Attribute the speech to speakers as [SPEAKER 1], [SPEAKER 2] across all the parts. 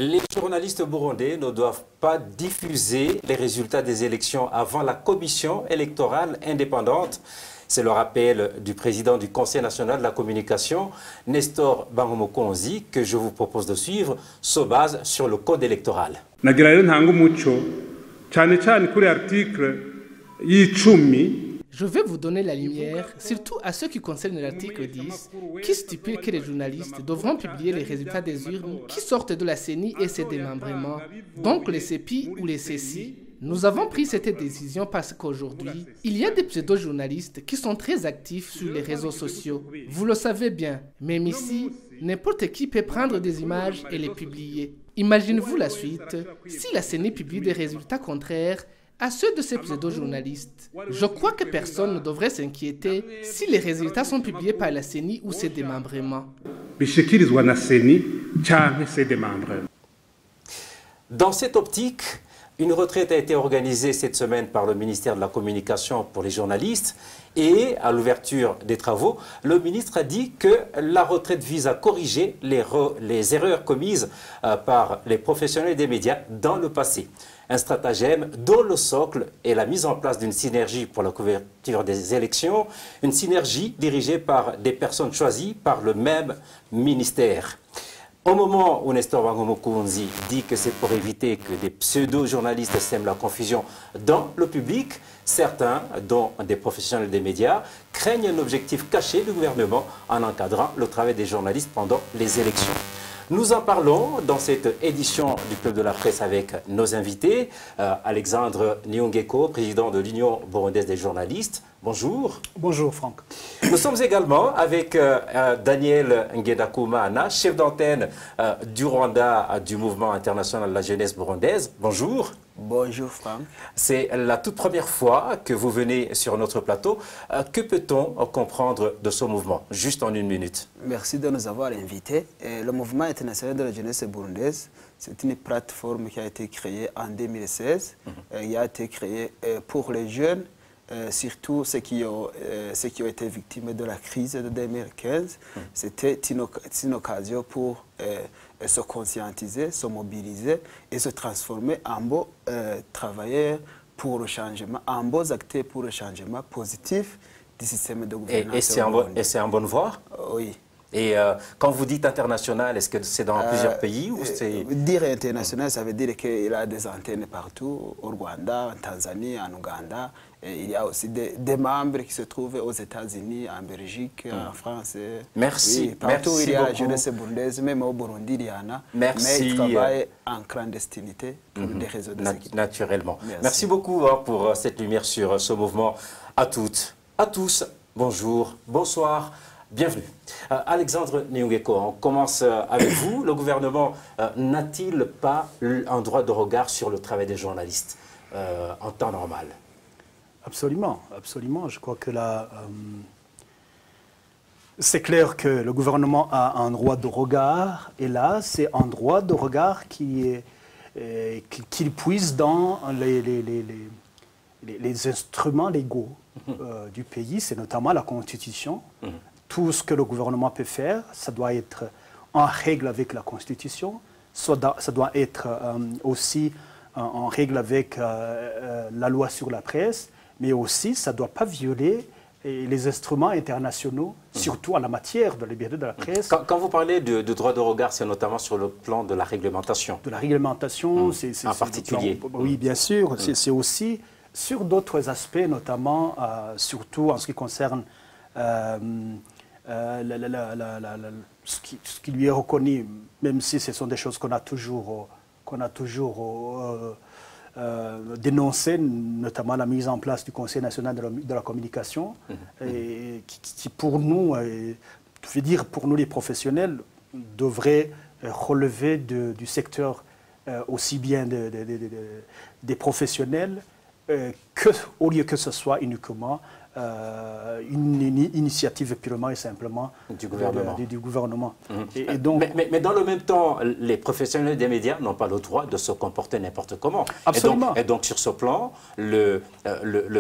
[SPEAKER 1] Les journalistes burundais ne doivent pas diffuser les résultats des élections avant la commission électorale indépendante. C'est le rappel du président du Conseil national de la communication, Nestor Bangomokonzi, que je vous propose de suivre, se base sur le code électoral.
[SPEAKER 2] Je vais vous donner la lumière, surtout à ce qui concerne l'article 10, qui stipule que les journalistes devront publier les résultats des urnes qui sortent de la CENI et ses démembrements, donc les CEPI ou les CECI. Nous avons pris cette décision parce qu'aujourd'hui, il y a des pseudo-journalistes qui sont très actifs sur les réseaux sociaux. Vous le savez bien, même ici, n'importe qui peut prendre des images et les publier. Imaginez-vous la suite, si la CENI publie des résultats contraires à ceux de ces pseudo-journalistes. Je crois que personne ne devrait s'inquiéter si les résultats sont publiés par la CENI ou ses démembrements.
[SPEAKER 1] Dans cette optique, une retraite a été organisée cette semaine par le ministère de la Communication pour les journalistes et à l'ouverture des travaux, le ministre a dit que la retraite vise à corriger les erreurs commises par les professionnels des médias dans le passé. Un stratagème dont le socle est la mise en place d'une synergie pour la couverture des élections, une synergie dirigée par des personnes choisies par le même ministère. Au moment où Nestor Bangomokonzi dit que c'est pour éviter que des pseudo-journalistes sèment la confusion dans le public, certains, dont des professionnels des médias, craignent un objectif caché du gouvernement en encadrant le travail des journalistes pendant les élections. Nous en parlons dans cette édition du Club de la Presse avec nos invités. Alexandre Niungeko, président de l'Union burundaise des journalistes. Bonjour.
[SPEAKER 3] Bonjour Franck.
[SPEAKER 1] Nous sommes également avec Daniel Ngedakumana, chef d'antenne du Rwanda du Mouvement international de la jeunesse burundaise. Bonjour.
[SPEAKER 4] Bonjour Franck. C'est
[SPEAKER 1] la toute première fois que vous venez sur notre plateau. Que peut-on comprendre de ce mouvement? Juste en une minute.
[SPEAKER 4] Merci de nous avoir invités. Le Mouvement international de la jeunesse burundaise, c'est une plateforme qui a été créée en 2016. Il a été créée pour les jeunes, surtout ceux qui ont été victimes de la crise de 2015. C'était une occasion pour se conscientiser, se mobiliser et se transformer en beaux travailleurs pour le changement, en beaux acteurs pour le changement positif du système de gouvernance.
[SPEAKER 1] Et c'est en bonne voie?
[SPEAKER 4] Oui.
[SPEAKER 1] Et quand vous dites international, est-ce que c'est dans plusieurs pays ou c'est...
[SPEAKER 4] Dire international, ça veut dire qu'il y a des antennes partout, au Rwanda, en Tanzanie, en Ouganda. Et il y a aussi des membres qui se trouvent aux États-Unis, en Belgique, en France.
[SPEAKER 1] Merci.
[SPEAKER 4] Oui, partout
[SPEAKER 1] merci
[SPEAKER 4] il y a
[SPEAKER 1] beaucoup.
[SPEAKER 4] La jeunesse burundaise, même au Burundi, il y en a.
[SPEAKER 1] Merci.
[SPEAKER 4] Mais ils travaillent en clandestinité pour des réseaux de sécurité.
[SPEAKER 1] Naturellement. Merci beaucoup pour cette lumière sur ce mouvement. À toutes, à tous, bonjour, bonsoir. Bienvenue. Alexandre Niungeko, on commence avec vous. Le gouvernement n'a-t-il pas un droit de regard sur le travail des journalistes en temps normal?
[SPEAKER 3] Absolument, absolument. Je crois que là, c'est clair que le gouvernement a un droit de regard, et là, c'est un droit de regard qu'il puise dans les instruments légaux du pays, c'est notamment la Constitution. Tout ce que le gouvernement peut faire, ça doit être en règle avec la Constitution, ça doit être aussi en règle avec la loi sur la presse, mais aussi ça ne doit pas violer les instruments internationaux, surtout en la matière de la liberté de la presse.
[SPEAKER 1] Quand vous parlez de droit de regard, c'est notamment sur le plan de la réglementation.
[SPEAKER 3] De la réglementation, c'est
[SPEAKER 1] en particulier.
[SPEAKER 3] Oui, bien sûr. C'est aussi sur d'autres aspects, notamment, surtout en ce qui concerne ce qui lui est reconnu, même si ce sont des choses qu'on a toujours dénoncées, notamment la mise en place du Conseil national de la communication, et qui pour nous, je veux dire pour nous les professionnels, devrait relever du secteur aussi bien des professionnels au lieu que ce soit uniquement une initiative purement et simplement
[SPEAKER 1] du gouvernement.
[SPEAKER 3] Du gouvernement.
[SPEAKER 1] Et donc, mais dans le même temps, les professionnels des médias n'ont pas le droit de se comporter n'importe comment.
[SPEAKER 3] Absolument.
[SPEAKER 1] Et donc sur ce plan, le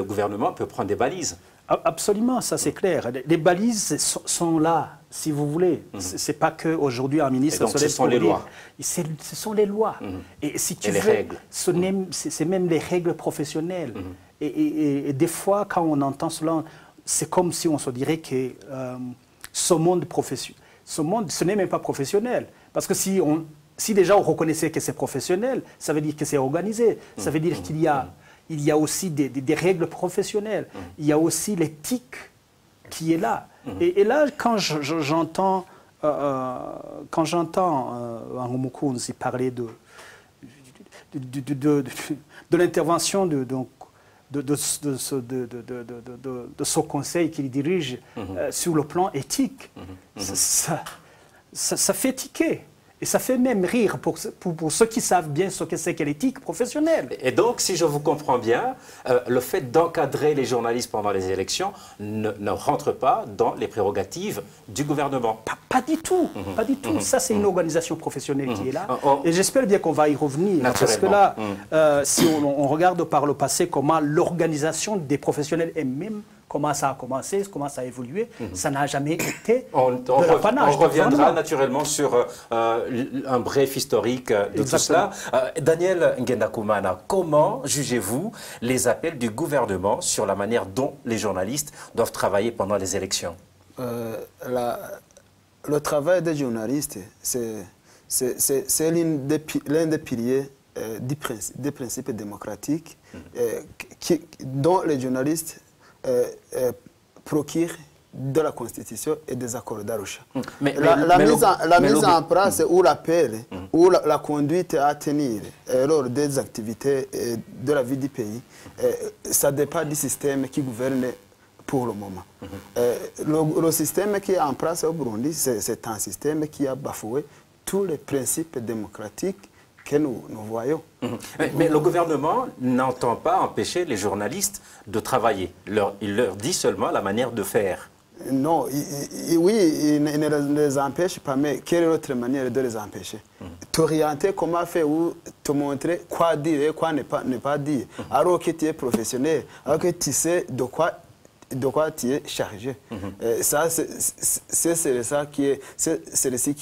[SPEAKER 1] gouvernement peut prendre des balises.
[SPEAKER 3] Absolument, ça c'est clair. Les balises sont là, si vous voulez. C'est pas qu'aujourd'hui un ministre...
[SPEAKER 1] Et donc ce sont les lois.
[SPEAKER 3] Ce sont les lois. Et si tu
[SPEAKER 1] veux, les règles.
[SPEAKER 3] C'est même les règles professionnelles. Et des fois, quand on entend cela, c'est comme si on se dirait que ce monde professionnel, ce n'est même pas professionnel. Parce que si déjà on reconnaissait que c'est professionnel, ça veut dire que c'est organisé. Ça veut dire qu'il y a aussi des règles professionnelles. Il y a aussi l'éthique qui est là. Et là, quand j'entends Mukunzi parler de l'intervention de ce conseil qu'il dirige sur le plan éthique, ça fait tiquer. Et ça fait même rire pour ceux qui savent bien ce que c'est que l'éthique professionnelle.
[SPEAKER 1] Et donc, si je vous comprends bien, le fait d'encadrer les journalistes pendant les élections ne rentre pas dans les prérogatives du gouvernement.
[SPEAKER 3] Pas du tout. Pas du tout. Ça, c'est une organisation professionnelle qui est là. Et j'espère bien qu'on va y revenir. Parce que là, si on regarde par le passé comment l'organisation des professionnels elle-même, comment ça a commencé, comment ça a évolué, ça n'a jamais été de l'apanage.
[SPEAKER 1] On reviendra naturellement sur un bref historique de tout cela. Daniel Ngendakumana, comment jugez-vous les appels du gouvernement sur la manière dont les journalistes doivent travailler pendant les élections?
[SPEAKER 4] Le travail des journalistes, c'est l'un des piliers des principes démocratiques dont les journalistes procure de la Constitution et des accords d'Arusha. La mise en place ou l'appel ou la conduite à tenir lors des activités de la vie du pays, ça dépend du système qui gouverne pour le moment. Le système qui est en place au Burundi, c'est un système qui a bafoué tous les principes démocratiques que nous voyons.
[SPEAKER 1] Mais le gouvernement n'entend pas empêcher les journalistes de travailler. Il leur dit seulement la manière de faire.
[SPEAKER 4] Non, oui, il ne les empêche pas, mais quelle est l'autre manière de les empêcher? T'orienter comment faire ou te montrer quoi dire et quoi ne pas dire. Alors que tu es professionnel, alors que tu sais de quoi tu es chargé. Ça, c'est ça qui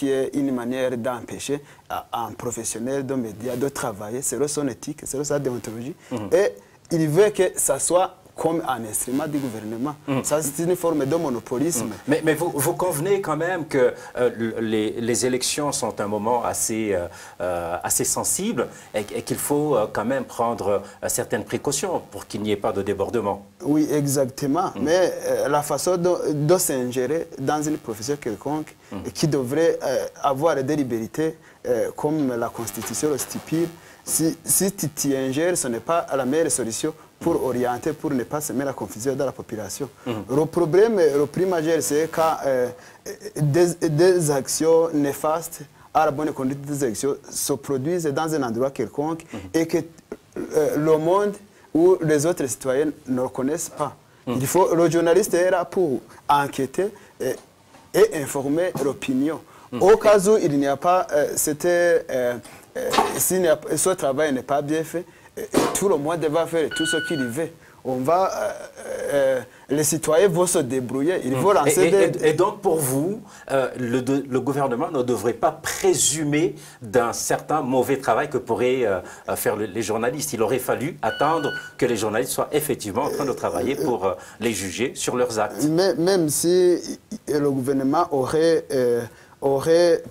[SPEAKER 4] est une manière d'empêcher un professionnel de médias de travailler, c'est son éthique, c'est sa déontologie. Et il veut que ça soit comme un instrument du gouvernement. Ça, c'est une forme de monopolisme.
[SPEAKER 1] Mais vous convenez quand même que les élections sont un moment assez sensible et qu'il faut quand même prendre certaines précautions pour qu'il n'y ait pas de débordement.
[SPEAKER 4] Oui, exactement. Mais la façon de s'ingérer dans une profession quelconque qui devrait avoir des libertés comme la Constitution le stipule, si tu t'y ingères, ce n'est pas la meilleure solution pour orienter, pour ne pas semer la confusion dans la population. Le problème, le plus majeur, c'est quand des actions néfastes à la bonne conduite des élections se produisent dans un endroit quelconque et que le monde ou les autres citoyens ne reconnaissent pas. Le journaliste est là pour enquêter et informer l'opinion. Au cas où il n'y a pas, si ce travail n'est pas bien fait, tout le monde va faire tout ce qu'il veut. Les citoyens vont se débrouiller. Ils vont lancer
[SPEAKER 1] et donc, pour vous, le gouvernement ne devrait pas présumer d'un certain mauvais travail que pourraient faire les journalistes. Il aurait fallu attendre que les journalistes soient effectivement en train de travailler pour les juger sur leurs actes.
[SPEAKER 4] Même si le gouvernement aurait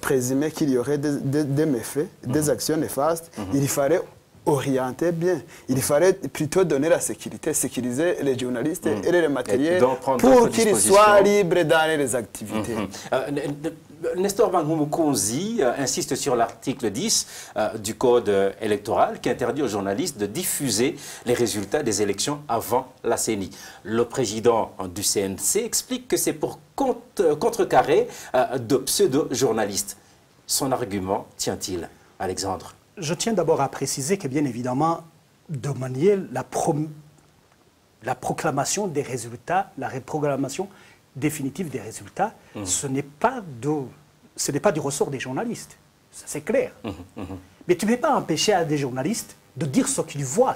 [SPEAKER 4] présumé qu'il y aurait des méfaits, des actions néfastes, il fallait orienter bien. Il fallait plutôt donner la sécurité, sécuriser les journalistes et les matériels pour qu'ils soient libres dans les activités.
[SPEAKER 1] Nestor Mukunzi insiste sur l'article 10 du Code électoral qui interdit aux journalistes de diffuser les résultats des élections avant la CENI. Le président du CNC explique que c'est pour contrecarrer de pseudo-journalistes. Son argument tient-il, Alexandre?
[SPEAKER 3] Je tiens d'abord à préciser que, bien évidemment, de manière la proclamation des résultats, la reprogrammation définitive des résultats, ce n'est pas du ressort des journalistes. C'est clair. Mais tu ne peux pas empêcher à des journalistes de dire ce qu'ils voient,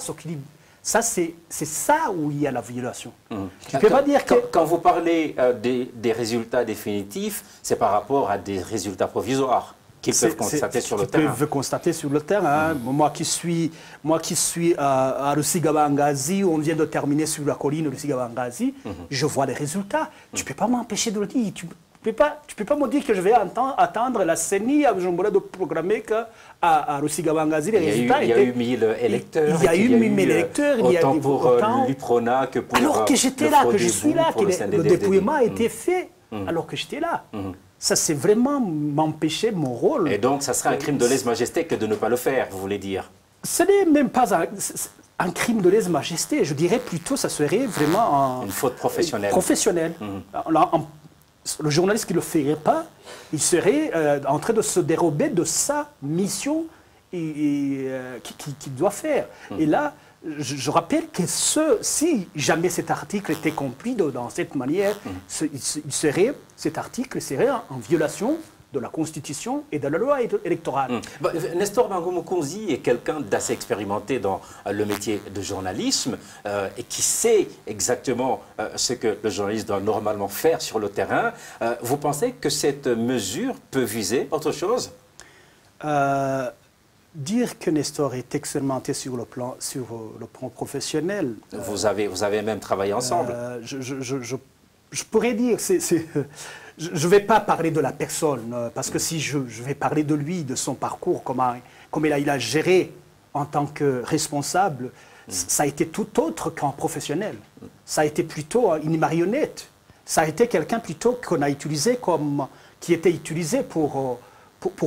[SPEAKER 3] Ça, c'est ça où il y a la violation. Tu ne peux pas dire que...
[SPEAKER 1] Quand vous parlez des résultats définitifs, c'est par rapport à des résultats provisoires qu'ils peuvent constater sur le terrain.
[SPEAKER 3] Ils peuvent constater sur le terrain. Moi qui suis à Rusigabangazi, où on vient de terminer sur la colline Rusigabangazi, je vois les résultats. Tu ne peux pas m'empêcher de le dire. Tu ne peux pas me dire que je vais attendre la CENI à Bujumbura de programmer qu'à Rusigabangazi, les résultats
[SPEAKER 1] il y a eu 1000 électeurs.
[SPEAKER 3] Il y a eu 1000 électeurs.
[SPEAKER 1] Autant pour l'UPRONA que pour
[SPEAKER 3] alors que j'étais là, que je suis là, que le dépouillement a été fait, alors que j'étais là. Ça, c'est vraiment m'empêcher mon rôle.
[SPEAKER 1] Et donc, ça serait un crime de lèse-majesté que de ne pas le faire, vous voulez dire?
[SPEAKER 3] Ce n'est même pas un crime de lèse-majesté. Je dirais plutôt, ça serait vraiment
[SPEAKER 1] une faute professionnelle.
[SPEAKER 3] Le journaliste qui ne le ferait pas, il serait en train de se dérober de sa mission qu'il doit faire. Et là, je rappelle que si jamais cet article était compris dans cette manière, cet article serait en violation de la Constitution et de la loi électorale.
[SPEAKER 1] Nestor Bango Mukunzi est quelqu'un d'assez expérimenté dans le métier de journalisme et qui sait exactement ce que le journaliste doit normalement faire sur le terrain. Vous pensez que cette mesure peut viser autre chose?
[SPEAKER 3] Dire que Nestor est expérimenté sur le plan professionnel.
[SPEAKER 1] Vous avez même travaillé ensemble.
[SPEAKER 3] Je pourrais dire, je ne vais pas parler de la personne, parce que si je vais parler de lui, de son parcours, comment il a géré en tant que responsable, ça a été tout autre qu'un professionnel. Ça a été plutôt une marionnette. Ça a été quelqu'un plutôt qu'on a utilisé qui était utilisé pour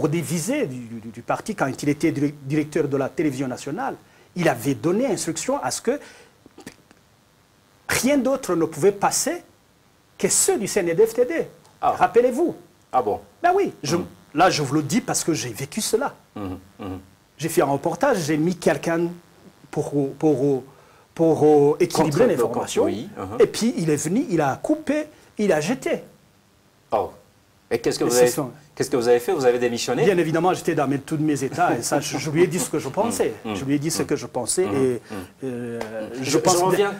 [SPEAKER 3] des visées du parti. Quand il était directeur de la télévision nationale, il avait donné instruction à ce que rien d'autre ne pouvait passer que ceux du CNDD-FDD. Rappelez-vous.
[SPEAKER 1] Ah bon?
[SPEAKER 3] Ben oui, là je vous le dis parce que j'ai vécu cela. J'ai fait un reportage, j'ai mis quelqu'un pour équilibrer l'information. Et puis il est venu, il a coupé, il a jeté.
[SPEAKER 1] Oh. Et qu'est-ce que vous avez fait? Vous avez démissionné?
[SPEAKER 3] Bien évidemment, j'étais dans tous mes états et ça, je lui ai dit ce que je pensais. Je lui ai dit ce que je pensais et je
[SPEAKER 1] reviens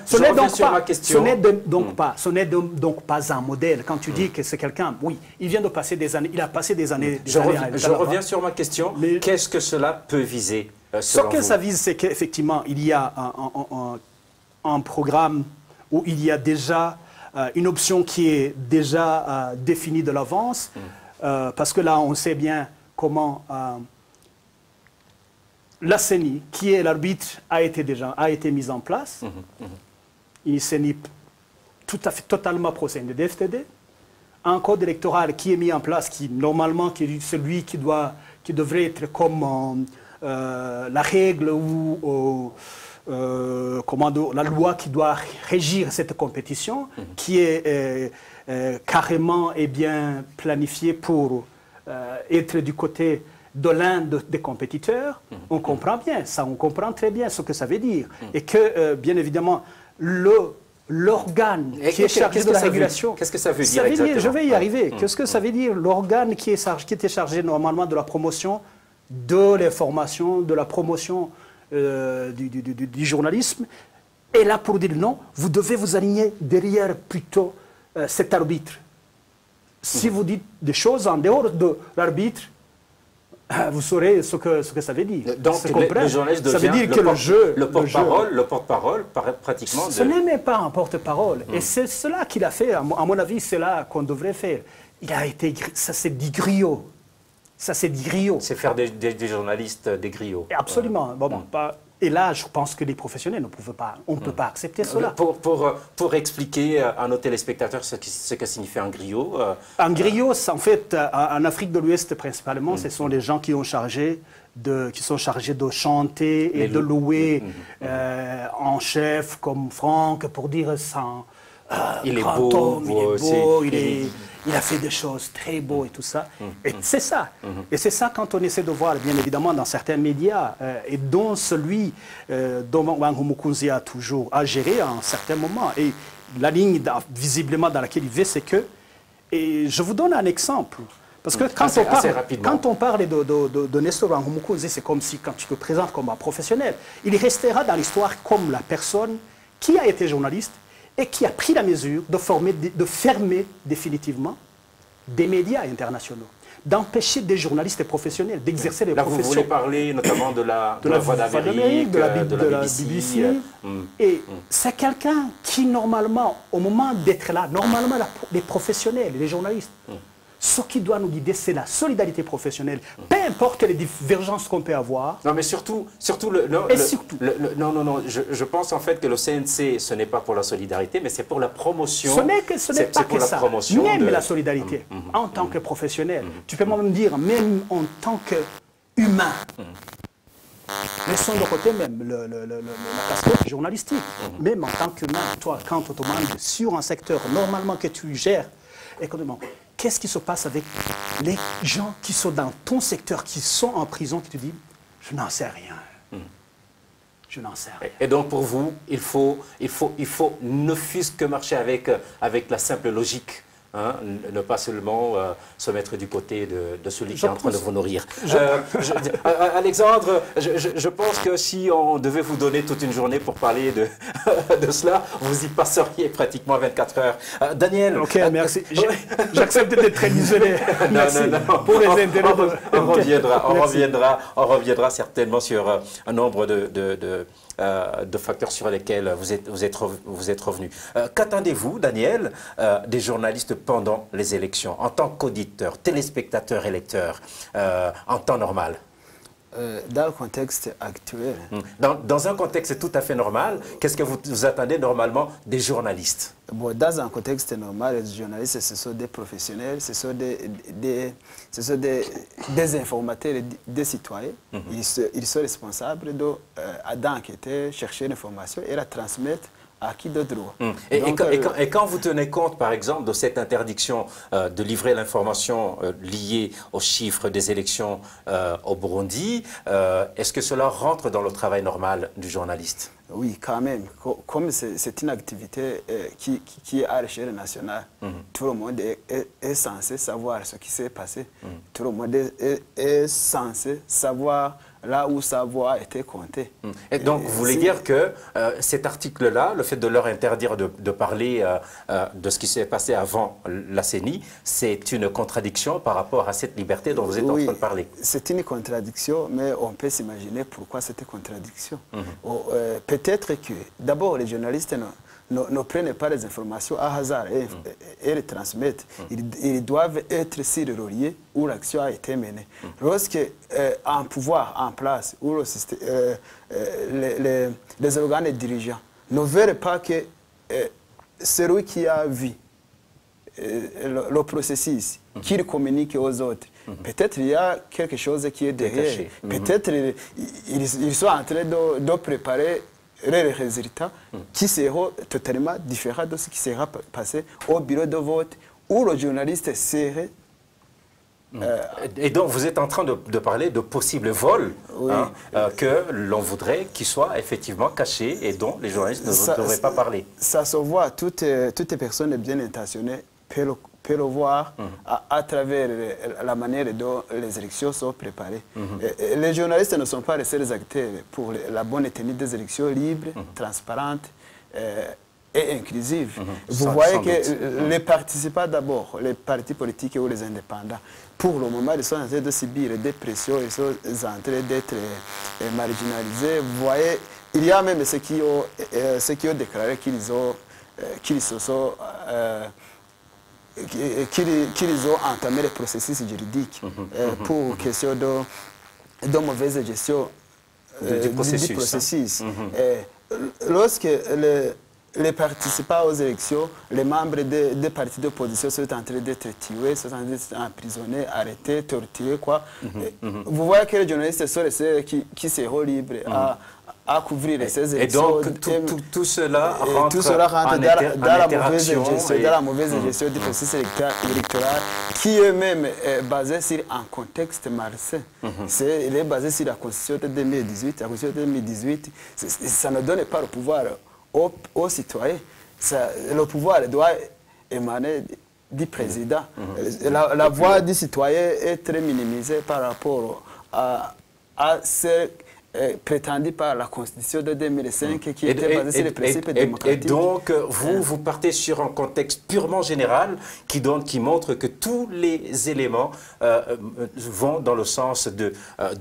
[SPEAKER 1] sur ma question.
[SPEAKER 3] Ce n'est donc pas un modèle. Quand tu dis que c'est quelqu'un, oui, il vient de passer des années, il a passé des années.
[SPEAKER 1] Je reviens sur ma question. Qu'est-ce que cela peut viser?
[SPEAKER 3] Ce que ça vise, c'est qu'effectivement, il y a un programme où il y a déjà une option qui est déjà définie de l'avance, parce que là, on sait bien comment la CENI, qui est l'arbitre, a été mise en place. Une CENI totalement pro-CNDD-FDD. Un code électoral qui est mis en place, qui normalement qui est celui qui devrait être comme la règle ou la loi qui doit régir cette compétition, qui est carrément et bien planifiée pour être du côté de l'un des compétiteurs. On comprend bien ça, on comprend très bien ce que ça veut dire. Et que, bien évidemment, l'organe qui est chargé de la régulation...
[SPEAKER 1] Qu'est-ce que ça veut dire exactement?
[SPEAKER 3] Je vais y arriver. Qu'est-ce que ça veut dire? L'organe qui était chargé normalement de la promotion de l'information, de la promotion du journalisme, est là pour dire non, vous devez vous aligner derrière plutôt cet arbitre. Si vous dites des choses en dehors de l'arbitre, vous saurez ce que ça veut dire.
[SPEAKER 1] Donc le journaliste devient
[SPEAKER 3] ça veut dire que
[SPEAKER 1] le porte-parole pratiquement.
[SPEAKER 3] Ce n'est même pas un porte-parole. Et c'est cela qu'il a fait, à mon avis, c'est là qu'on devrait faire. Ça c'est dit griot. Ça, c'est des griots.
[SPEAKER 1] C'est faire des journalistes des griots.
[SPEAKER 3] Absolument. Et là, je pense que les professionnels ne peuvent pas. On ne peut pas accepter cela.
[SPEAKER 1] Pour expliquer à nos téléspectateurs ce que signifie un griot.
[SPEAKER 3] Un griot, en fait, en Afrique de l'Ouest principalement, ce sont les gens qui sont chargés de chanter et de louer en chef comme Franck pour dire ça.
[SPEAKER 1] Il est beau,
[SPEAKER 3] il a fait des choses très beaux et tout ça. Et c'est ça. Et c'est ça quand on essaie de voir, bien évidemment, dans certains médias, et dont celui dont Bango Mukunzi a toujours géré à un certain moment. Et la ligne visiblement dans laquelle il vit, c'est que, et je vous donne un exemple, Parce que quand on parle de Nestor Bangoumukunzi, c'est comme si quand tu te présentes comme un professionnel, il restera dans l'histoire comme la personne qui a été journaliste et qui a pris la mesure de fermer définitivement des médias internationaux, d'empêcher des journalistes professionnels d'exercer les professions.
[SPEAKER 1] Là, vous voulez parler notamment de la Voix d'Amérique,
[SPEAKER 3] de la BBC. Et c'est quelqu'un qui, normalement, au moment d'être là, normalement, les professionnels, les journalistes, ce qui doit nous guider, c'est la solidarité professionnelle. Peu importe les divergences qu'on peut avoir.
[SPEAKER 1] Non, mais surtout je pense en fait que le CNC, ce n'est pas pour la solidarité, mais c'est pour la promotion.
[SPEAKER 3] Ce n'est pas que ça. Même la solidarité, en tant que professionnel. Tu peux même dire, même en tant qu'humain. Laissons de côté même la casquette journalistique. Même en tant qu'humain, toi, quand on te demande sur un secteur, normalement que tu gères économiquement, qu'est-ce qui se passe avec les gens qui sont dans ton secteur, qui sont en prison, qui te disent « je n'en sais rien ». Je n'en sais rien.
[SPEAKER 1] Et donc pour vous, il faut ne fût-ce que marcher avec la simple logique. Hein, ne pas seulement se mettre du côté de celui qui est en train de vous nourrir. Alexandre, je pense que si on devait vous donner toute une journée pour parler de cela, vous y passeriez pratiquement 24 heures. Daniel.
[SPEAKER 3] Ok, merci. J'accepte d'être très isolé.
[SPEAKER 1] Non. Pour les intérêts. On reviendra certainement sur un nombre de facteurs sur lesquels vous êtes revenu. Qu'attendez-vous, Daniel, des journalistes pendant les élections, en tant qu'auditeur, téléspectateur, électeur, en temps normal?
[SPEAKER 4] Dans le contexte actuel.
[SPEAKER 1] Dans un contexte tout à fait normal, qu'est-ce que vous attendez normalement des journalistes?
[SPEAKER 4] Bon, dans un contexte normal, les journalistes, ce sont des professionnels, ce sont des informateurs, des citoyens. Ils sont responsables d'enquêter, chercher l'information et la transmettre à qui de droit.
[SPEAKER 1] Et quand vous tenez compte, par exemple, de cette interdiction de livrer l'information liée aux chiffres des élections au Burundi, est-ce que cela rentre dans le travail normal du journaliste?
[SPEAKER 4] Oui, quand même. Comme c'est une activité qui est à l'échelle nationale, tout le monde est censé savoir ce qui s'est passé. Tout le monde est censé savoir là où sa voix a été comptée.
[SPEAKER 1] Et donc, vous voulez dire que cet article-là, le fait de leur interdire de parler de ce qui s'est passé avant la CENI, c'est une contradiction par rapport à cette liberté dont vous êtes en train de parler?
[SPEAKER 4] C'est une contradiction, mais on peut s'imaginer pourquoi cette contradiction. Peut-être que, d'abord, les journalistes ne prennent pas les informations à hasard et les transmettent. Ils doivent être sur le relier où l'action a été menée. Lorsque un pouvoir en place, où les organes dirigeants ne verraient pas que celui qui a vu le processus, qu'il communique aux autres, peut-être il y a quelque chose qui est derrière. Peut-être ils sont en train de préparer les résultats qui seront totalement différents de ce qui sera passé au bureau de vote où le journaliste serait...
[SPEAKER 1] Et donc vous êtes en train de parler de possibles vols que l'on voudrait qu'ils soient effectivement cachés et dont les journalistes ne devraient pas parler.
[SPEAKER 4] Ça se voit, toutes les personnes bien intentionnées peuvent le voir à travers la manière dont les élections sont préparées. Les journalistes ne sont pas les seuls acteurs pour la bonne tenue des élections libres, transparentes et inclusives. Vous voyez que les participants d'abord, les partis politiques ou les indépendants, pour le moment, ils sont en train de subir des pressions, ils sont en train d'être marginalisés. Vous voyez, il y a même ceux qui ont déclaré qu'ils ont entamé le processus juridique pour question de mauvaise gestion du processus. Lorsque les participants aux élections, les membres des partis d'opposition sont en train d'être tués, sont en train d'être emprisonnés, arrêtés, torturés, quoi. Vous voyez que les journalistes sont les seuls qui seront libres à couvrir ces élections.
[SPEAKER 1] Et donc tout cela rentre
[SPEAKER 4] dans la mauvaise gestion du processus électoral qui est même basé sur un contexte malsain. Il est basé sur la Constitution de 2018. La Constitution de 2018, ça ne donne pas le pouvoir aux citoyens. Le pouvoir doit émaner du président. La voix du citoyen est très minimisée par rapport à ce prétendu par la Constitution de 2005 qui était basée sur les principes démocratiques.
[SPEAKER 1] Et donc, vous partez sur un contexte purement général qui montre que tous les éléments vont dans le sens de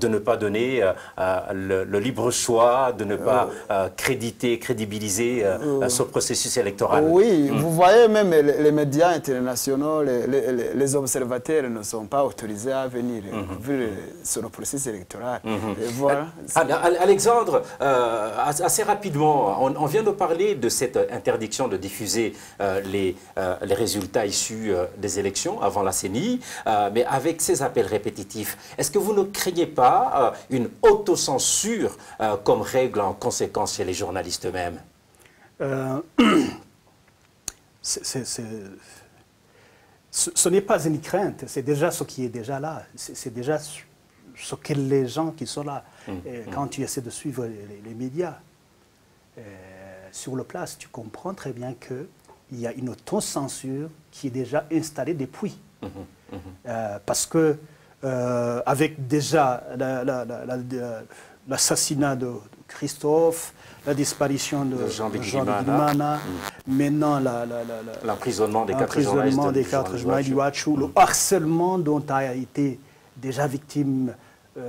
[SPEAKER 1] ne pas donner le libre choix, de ne pas crédibiliser ce processus électoral.
[SPEAKER 4] Oui, vous voyez même les médias internationaux, les observateurs ne sont pas autorisés à venir vu sur le processus électoral. Et voilà.
[SPEAKER 1] Alexandre, assez rapidement, on vient de parler de cette interdiction de diffuser les résultats issus des élections avant la CENI, mais avec ces appels répétitifs, est-ce que vous ne craignez pas une autocensure comme règle en conséquence chez les journalistes eux-mêmes?
[SPEAKER 3] Ce n'est pas une crainte, c'est déjà ce qui est déjà là, c'est déjà ce que les gens qui sont là, quand tu essaies de suivre les médias sur le place, tu comprends très bien qu'il y a une autocensure qui est déjà installée depuis. Parce que avec déjà l'assassinat de Christophe, la disparition de Jean Bigirimana, maintenant
[SPEAKER 1] l'emprisonnement des quatre journalistes
[SPEAKER 3] d'Iwachu, le harcèlement dont a été déjà victime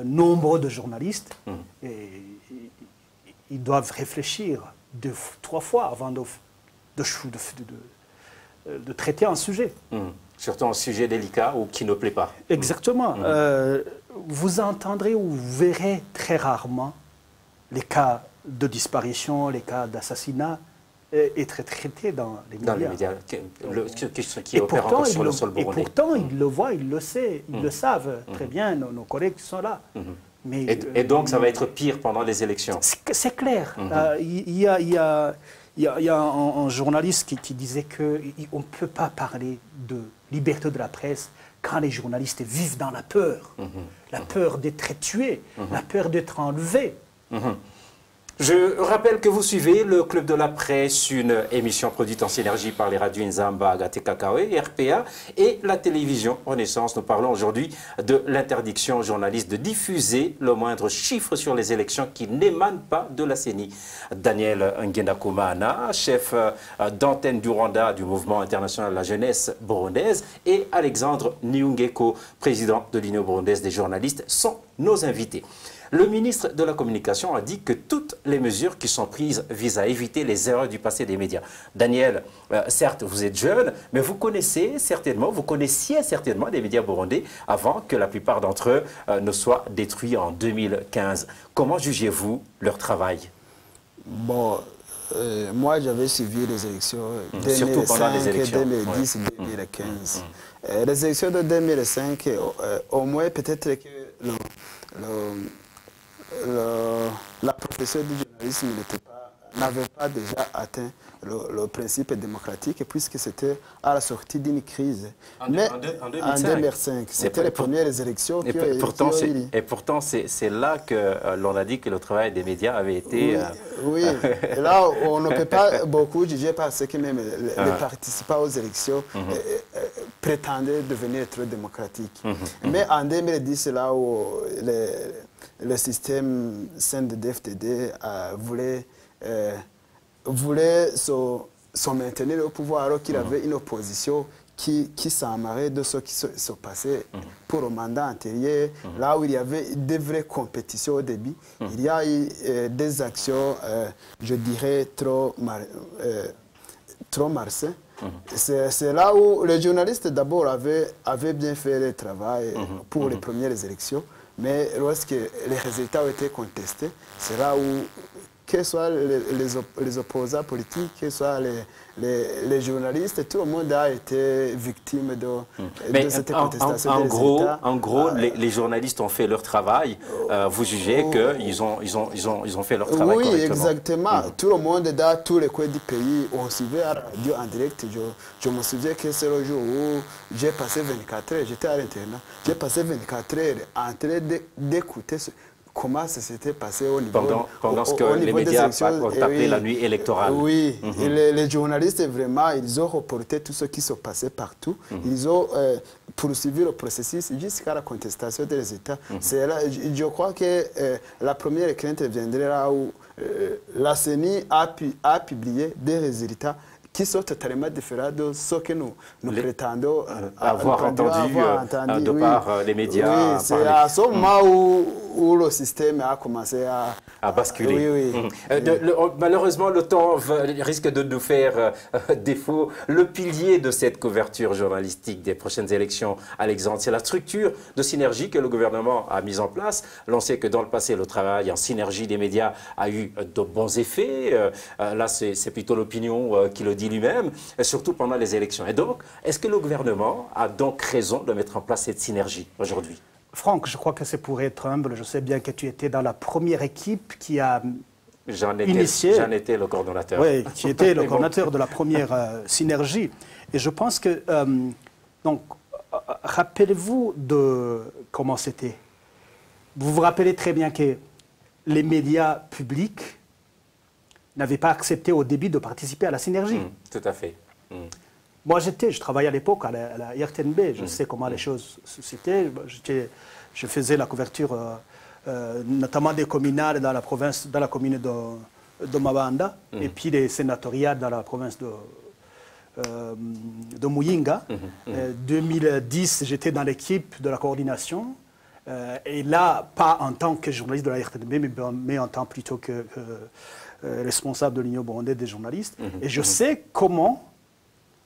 [SPEAKER 3] nombre de journalistes, et ils doivent réfléchir 2-3 fois avant de traiter un sujet.
[SPEAKER 1] Surtout un sujet délicat ou qui ne plaît pas.
[SPEAKER 3] Exactement. Vous entendrez ou vous verrez très rarement les cas de disparition, les cas d'assassinat être traités dans les médias.
[SPEAKER 1] Dans les médias, qui opèrent encore sur le sol burundais.
[SPEAKER 3] Et pourtant, ils le voient, ils le savent, ils le savent très bien, nos collègues qui sont là. Mais,
[SPEAKER 1] et donc, ça va être pire pendant les élections.
[SPEAKER 3] C'est clair. Il y a un journaliste qui disait qu'on ne peut pas parler de liberté de la presse quand les journalistes vivent dans la peur. La peur d'être tués, la peur d'être enlevés.
[SPEAKER 1] Je rappelle que vous suivez le Club de la Presse, une émission produite en synergie par les radios Nzamba, Agate Kakawe, RPA et la télévision Renaissance. Nous parlons aujourd'hui de l'interdiction aux journalistes de diffuser le moindre chiffre sur les élections qui n'émanent pas de la CENI. Daniel Ngendakumana, chef d'antenne du Rwanda du Mouvement international de la jeunesse burundaise, et Alexandre Niungeko, président de l'Union burundaise des journalistes, sont nos invités. Le ministre de la Communication a dit que toutes les mesures qui sont prises visent à éviter les erreurs du passé des médias. Daniel, certes, vous êtes jeune, mais vous connaissiez certainement les médias burundais avant que la plupart d'entre eux ne soient détruits en 2015. Comment jugez-vous leur travail?
[SPEAKER 4] Bon, moi j'avais suivi les élections
[SPEAKER 1] surtout pendant les élections
[SPEAKER 4] 2010 2015. Les élections de 2005, au moins peut-être que la profession du journalisme n'avait pas déjà atteint le principe démocratique puisque c'était à la sortie d'une crise.
[SPEAKER 1] En
[SPEAKER 4] 2005, c'était les premières élections qui ont eu.
[SPEAKER 1] Et pourtant, c'est là que l'on a dit que le travail des médias avait été...
[SPEAKER 4] Oui, et là, on ne peut pas beaucoup juger parce que même les participants aux élections prétendaient devenir trop démocratiques. Mais en 2010, c'est là où le système CNDD-FDD voulait se maintenir au pouvoir alors qu'il avait une opposition qui s'amarait de ce qui se passait pour le mandat antérieur, là où il y avait des vraies compétitions au début. Il y a eu des actions, je dirais, trop malsaines. C'est là où les journalistes d'abord avaient bien fait le travail pour les premières élections, mais lorsque les résultats ont été contestés, c'est là où, que ce soit les opposants politiques, que ce soit les journalistes, tout le monde a été victime de cette contestation.
[SPEAKER 1] En gros, les journalistes ont fait leur travail. Vous jugez qu'ils ont fait leur travail correctement.
[SPEAKER 4] Oui, exactement. Tout le monde, dans tous les coins du pays, on suivait à la radio en direct. Je me souviens que c'est le jour où j'ai passé 24 heures, j'étais à l'internat, j'ai passé 24 heures en train d'écouter comment ça s'était passé au niveau
[SPEAKER 1] pendant ce que les médias ont appelé la nuit électorale.
[SPEAKER 4] Oui, et les journalistes, vraiment, ils ont reporté tout ce qui se passait partout. Ils ont poursuivi le processus jusqu'à la contestation des résultats. Je crois que la première crainte viendrait là où la CENI a publié des résultats qui sont totalement différents de ce que nous prétendons
[SPEAKER 1] avoir entendu de par les médias.
[SPEAKER 4] Oui, c'est à ce moment où le système a commencé à
[SPEAKER 1] basculer. Malheureusement, le temps risque de nous faire défaut. Le pilier de cette couverture journalistique des prochaines élections, Alexandre, c'est la structure de synergie que le gouvernement a mise en place. L'on sait que dans le passé, le travail en synergie des médias a eu de bons effets. Là, c'est plutôt l'opinion qui le dit lui-même, surtout pendant les élections. Et donc, est-ce que le gouvernement a donc raison de mettre en place cette synergie aujourd'hui?
[SPEAKER 3] Franck, je crois que c'est pour être humble. Je sais bien que tu étais dans la première équipe qui a initié...
[SPEAKER 1] J'en étais le coordonnateur.
[SPEAKER 3] Oui, qui était le coordonnateur de la première synergie. Et je pense que... donc, rappelez-vous de comment c'était. Vous vous rappelez très bien que les médias publics n'avaient pas accepté au début de participer à la synergie.
[SPEAKER 1] Tout à fait.
[SPEAKER 3] Moi, je travaillais à l'époque à la RTNB, je sais comment les choses c'était. Je faisais la couverture, notamment des communales dans la province, dans la commune de Mabanda, et puis des sénatoriales dans la province de Muyinga. 2010, j'étais dans l'équipe de la coordination. Et là, pas en tant que journaliste de la RTNB, mais en tant plutôt que responsable de l'Union burundaise des journalistes. Et je sais comment,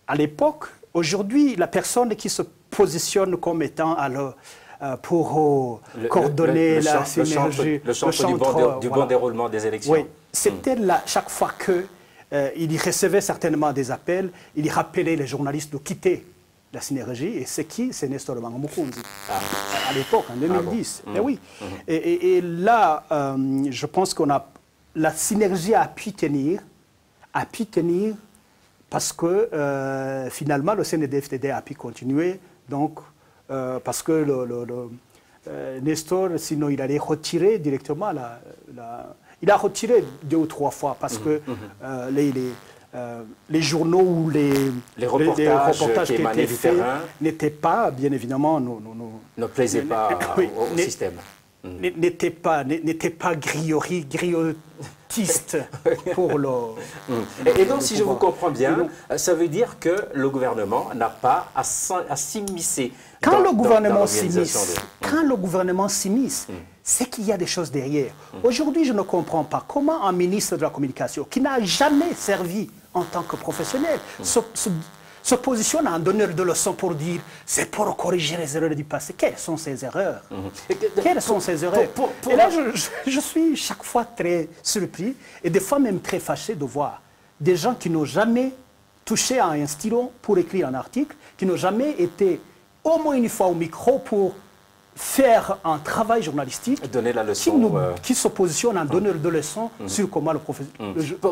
[SPEAKER 3] à l'époque, aujourd'hui, la personne qui se positionne comme étant pour coordonner la synergie,
[SPEAKER 1] le chantre du bon déroulement des élections.
[SPEAKER 3] Oui, c'était là, chaque fois qu'il recevait certainement des appels, il rappelait les journalistes de quitter la synergie. Et c'est qui? C'est Nestor Bangamukunzi, à l'époque, en 2010. Et oui. Et là, je pense qu'on a... La synergie a pu tenir parce que finalement le CNDD-FDD a pu continuer, donc parce que Nestor, sinon il allait retirer directement il a retiré 2 ou 3 fois parce que les journaux ou les reportages qui étaient faits n'étaient pas, bien évidemment,
[SPEAKER 1] ne plaisaient pas au système.
[SPEAKER 3] N'était pas griotiste pour le...
[SPEAKER 1] Et donc, si je vous comprends bien, ça veut dire que le gouvernement n'a pas à s'immiscer.
[SPEAKER 3] Quand le gouvernement s'immisce, c'est qu'il y a des choses derrière. Aujourd'hui, je ne comprends pas comment un ministre de la communication, qui n'a jamais servi en tant que professionnel, se positionne en donneur de leçons pour dire c'est pour corriger les erreurs du passé. Quelles sont ces erreurs? Quelles sont ces erreurs? Et là, je suis chaque fois très surpris et des fois même très fâché de voir des gens qui n'ont jamais touché à un stylo pour écrire un article, qui n'ont jamais été au moins une fois au micro pour faire un travail journalistique,
[SPEAKER 1] donner la leçon,
[SPEAKER 3] qui se positionne en donneur de leçons sur comment le professeur...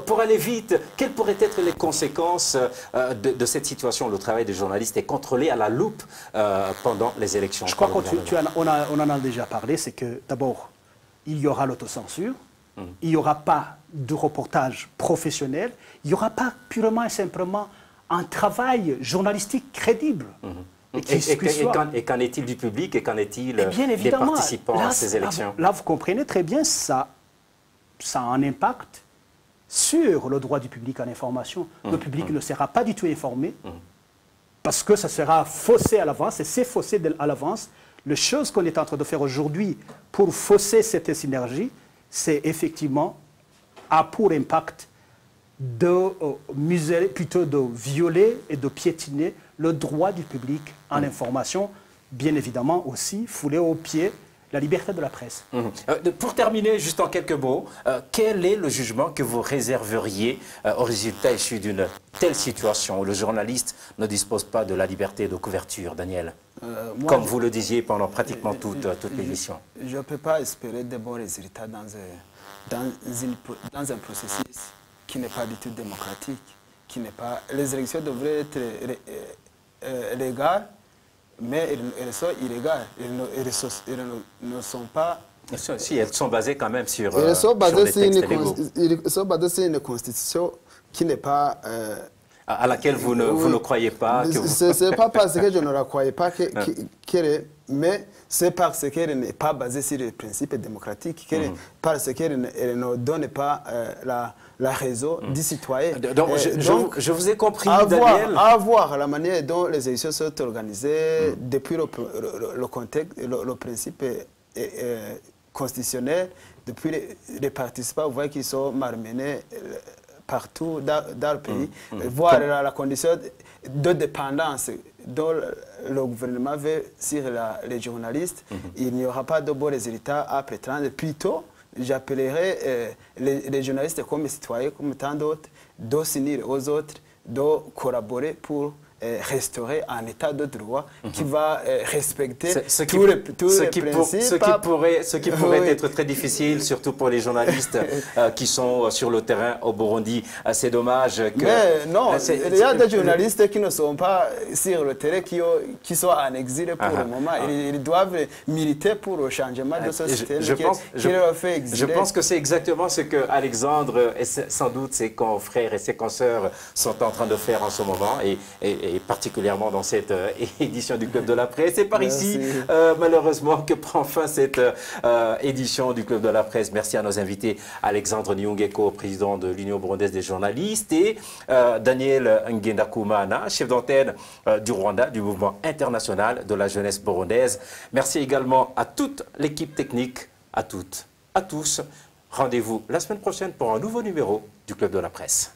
[SPEAKER 1] Pour aller vite, quelles pourraient être les conséquences de cette situation? Le travail des journalistes est contrôlé à la loupe pendant les élections.
[SPEAKER 3] Je crois qu'on en a déjà parlé, c'est que d'abord, il y aura l'autocensure, il n'y aura pas de reportage professionnel, il n'y aura pas purement et simplement un travail journalistique crédible.
[SPEAKER 1] Et qu'en est-il du public et qu'en est-il des participants à ces élections?
[SPEAKER 3] Là, vous comprenez très bien, ça a un impact sur le droit du public à l'information. Le public ne sera pas du tout informé parce que ça sera faussé à l'avance, et c'est faussé à l'avance. La chose qu'on est en train de faire aujourd'hui pour fausser cette synergie, c'est effectivement a pour impact de museler, plutôt de violer et de piétiner le droit du public en information, bien évidemment aussi fouler aux pieds la liberté de la presse.
[SPEAKER 1] Pour terminer, juste en quelques mots, quel est le jugement que vous réserveriez au résultat issu d'une telle situation où le journaliste ne dispose pas de la liberté de couverture, Daniel? Comme vous le disiez pendant pratiquement toute l'émission.
[SPEAKER 4] Je ne peux pas espérer de bons résultats dans un processus qui n'est pas du tout démocratique, les élections devraient être légales, mais elles sont illégales. Elles ne sont pas
[SPEAKER 1] Si, elles sont basées quand même sur,
[SPEAKER 4] elles sont basées
[SPEAKER 1] sur des textes légaux.
[SPEAKER 4] Elles sont basées sur une constitution qui n'est pas...
[SPEAKER 1] à laquelle vous ne croyez pas que vous...
[SPEAKER 4] Ce n'est pas parce que je ne la croyais pas mais c'est parce qu'elle n'est pas basée sur les principes démocratiques, parce qu'elle ne donne pas la raison du citoyen.
[SPEAKER 1] Donc, je vous ai compris, Daniel.
[SPEAKER 4] Voir la manière dont les élections sont organisées depuis le contexte, le principe constitutionnel, depuis les participants, vous voyez qu'ils sont malmenés partout dans le pays, voir la condition de dépendance dont le gouvernement veut sur les journalistes, il n'y aura pas de bons résultats à prétendre. Plutôt, j'appellerai les journalistes comme citoyens, comme tant d'autres, de s'unir aux autres, de collaborer pour restaurer un état de droit qui va respecter tous les principes.
[SPEAKER 1] Ce qui pourrait être très difficile, surtout pour les journalistes qui sont sur le terrain au Burundi. C'est dommage que...
[SPEAKER 4] Mais non, il y a des journalistes qui ne sont pas sur le terrain, qui sont en exil pour le moment. Ils doivent militer pour le changement de ce système qui leur fait exiler.
[SPEAKER 1] Je pense que c'est exactement ce que Alexandre et sans doute ses confrères et ses consoeurs sont en train de faire en ce moment. Et particulièrement dans cette édition du Club de la Presse. C'est par ici, malheureusement, que prend fin cette édition du Club de la Presse. Merci à nos invités, Alexandre Nyungeko, président de l'Union burundaise des journalistes, et Daniel Ngendakumana, chef d'antenne du Rwanda, du mouvement international de la jeunesse burundaise. Merci également à toute l'équipe technique, à toutes, à tous. Rendez-vous la semaine prochaine pour un nouveau numéro du Club de la Presse.